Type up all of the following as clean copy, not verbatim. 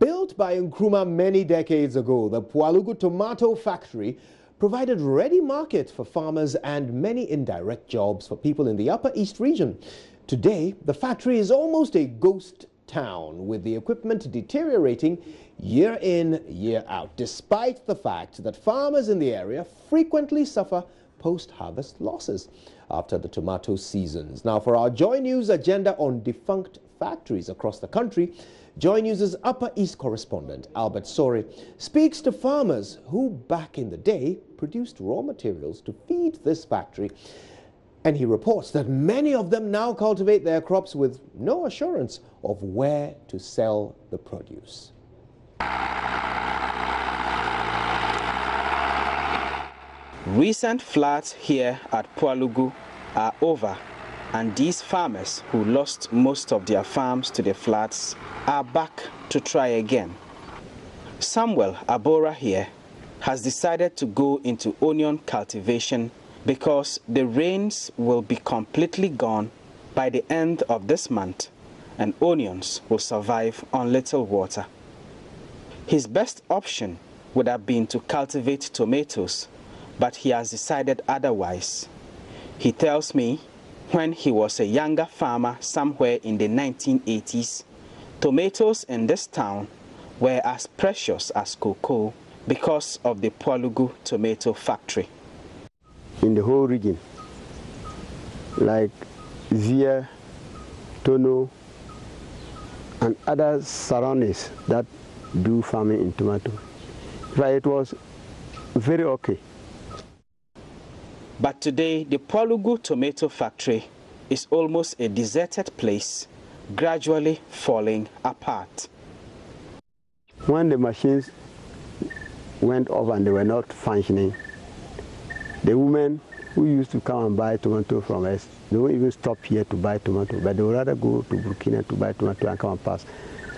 Built by Nkrumah many decades ago, the Pwalugu Tomato Factory provided ready market for farmers and many indirect jobs for people in the Upper East region. Today, the factory is almost a ghost town, with the equipment deteriorating year in, year out, despite the fact that farmers in the area frequently suffer post-harvest losses after the tomato seasons. Now, for our Joy News agenda on defunct factories across the country, Joy News' Upper East correspondent, Albert Sori, speaks to farmers who back in the day produced raw materials to feed this factory. And he reports that many of them now cultivate their crops with no assurance of where to sell the produce. Recent floods here at Pwalugu are over, and these farmers who lost most of their farms to the floods are back to try again. Samuel Abora here has decided to go into onion cultivation because the rains will be completely gone by the end of this month, and onions will survive on little water. His best option would have been to cultivate tomatoes, but he has decided otherwise. He tells me when he was a younger farmer somewhere in the 1980s, tomatoes in this town were as precious as cocoa because of the Pwalugu Tomato Factory. In the whole region, like Zia, Tono, and other surroundings that do farming in tomato, but it was very okay. But today, the Pwalugu Tomato Factory is almost a deserted place, gradually falling apart. When the machines went off and they were not functioning, the women who used to come and buy tomato from us, they won't even stop here to buy tomato, but they would rather go to Burkina to buy tomato and come and pass.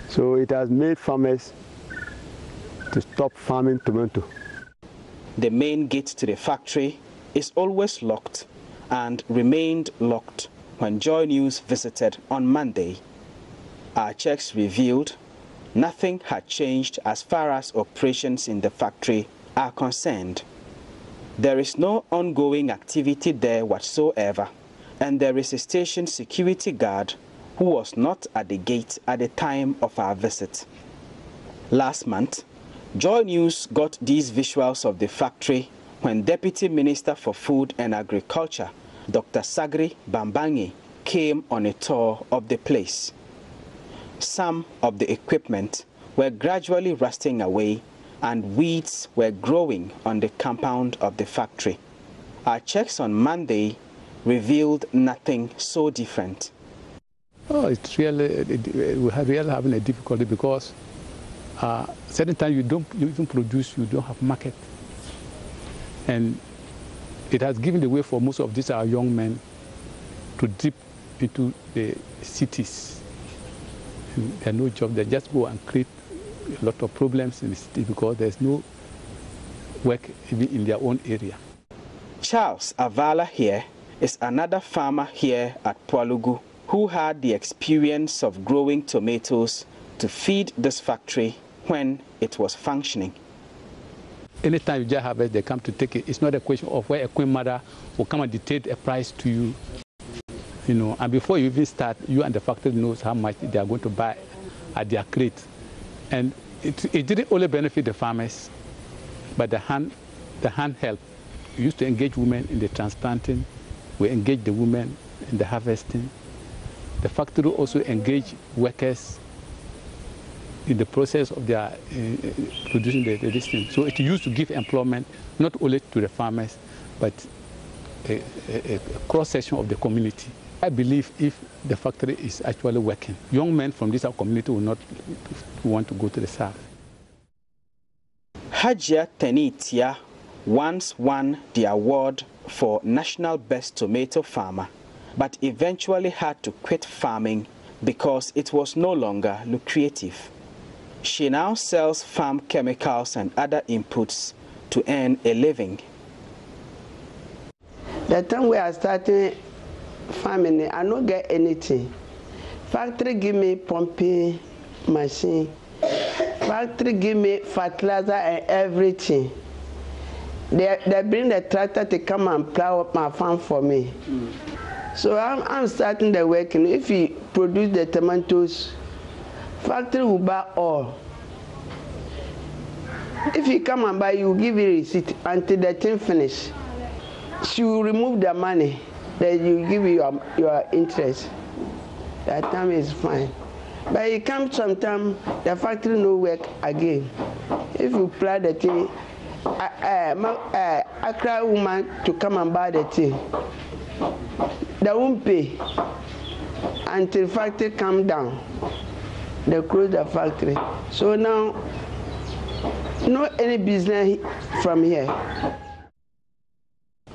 So it has made farmers to stop farming tomato. The main gate to the factory is always locked and remained locked when Joy News visited on Monday. Our checks revealed nothing had changed as far as operations in the factory are concerned. There is no ongoing activity there whatsoever, and there is a station security guard who was not at the gate at the time of our visit. Last month, Joy News got these visuals of the factory when Deputy Minister for Food and Agriculture, Dr. Sagri Bambangi, came on a tour of the place. Some of the equipment were gradually rusting away and weeds were growing on the compound of the factory. Our checks on Monday revealed nothing so different. Oh, it's really, we are really having a difficulty because certain times you even produce, you don't have market. And it has given the way for most of these our young men to dip into the cities. And there are no job. They just go and create a lot of problems in the city because there's no work even in their own area. Charles Avala here is another farmer here at Pwalugu who had the experience of growing tomatoes to feed this factory when it was functioning. Anytime you just harvest, they come to take it. It's not a question of where a queen mother will come and dictate a price to you. You know, and before you even start, you and the factory knows how much they are going to buy at their crate. And it didn't only benefit the farmers, but the hand help. We used to engage women in the transplanting. We engage the women in the harvesting. The factory also engaged workers in the process of their producing this thing. So it used to give employment not only to the farmers, but a cross-section of the community. I believe if the factory is actually working, young men from this community will not want to go to the south. Hajia Tenitia once won the award for National Best Tomato Farmer, but eventually had to quit farming because it was no longer lucrative. She now sells farm chemicals and other inputs to earn a living. The time we are starting farming, I don't get anything. Factory give me pumping machine Factory give me fertilizer and everything. They bring the tractor to come and plow up my farm for me. So I'm starting the work, and if you produce the tomatoes, factory will buy all. If you come and buy, you will give you receipt until the thing finish. She will remove the money, then you give you your interest. That time is fine. But it comes sometime, the factory no work again. If you plow the thing, I cry woman to come and buy the thing. They won't pay until factory come down. They close the factory. So now, no any business from here.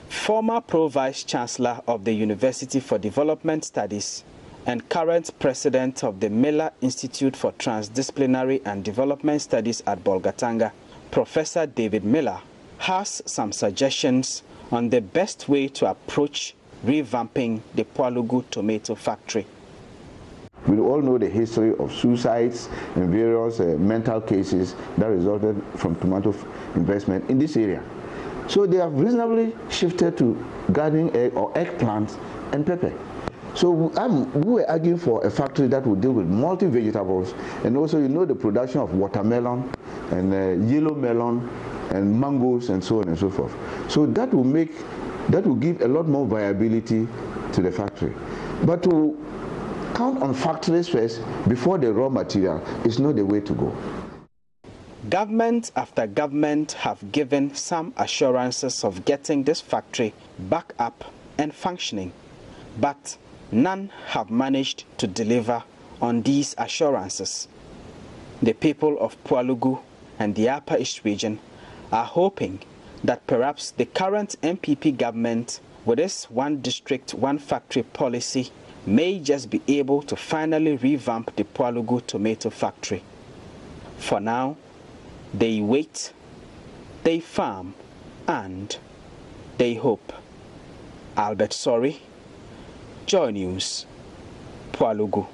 Former Pro-Vice Chancellor of the University for Development Studies and current president of the Miller Institute for Transdisciplinary and Development Studies at Bolgatanga, Professor David Miller, has some suggestions on the best way to approach revamping the Pwalugu Tomato Factory. We all know the history of suicides and various mental cases that resulted from tomato investment in this area. So they have reasonably shifted to gardening egg or eggplants and pepper. So we were arguing for a factory that would deal with multi-vegetables, and also the production of watermelon and yellow melon and mangoes and so on and so forth. So that will give a lot more viability to the factory. But to count on factories first before the raw material is not the way to go. Government after government have given some assurances of getting this factory back up and functioning, but none have managed to deliver on these assurances. The people of Pwalugu and the Upper East region are hoping that perhaps the current MPP government, with its one district, one factory policy, may just be able to finally revamp the Pwalugu Tomato Factory. For now, they wait, they farm, and they hope. Albert Sorry, Joy News, Pwalugu.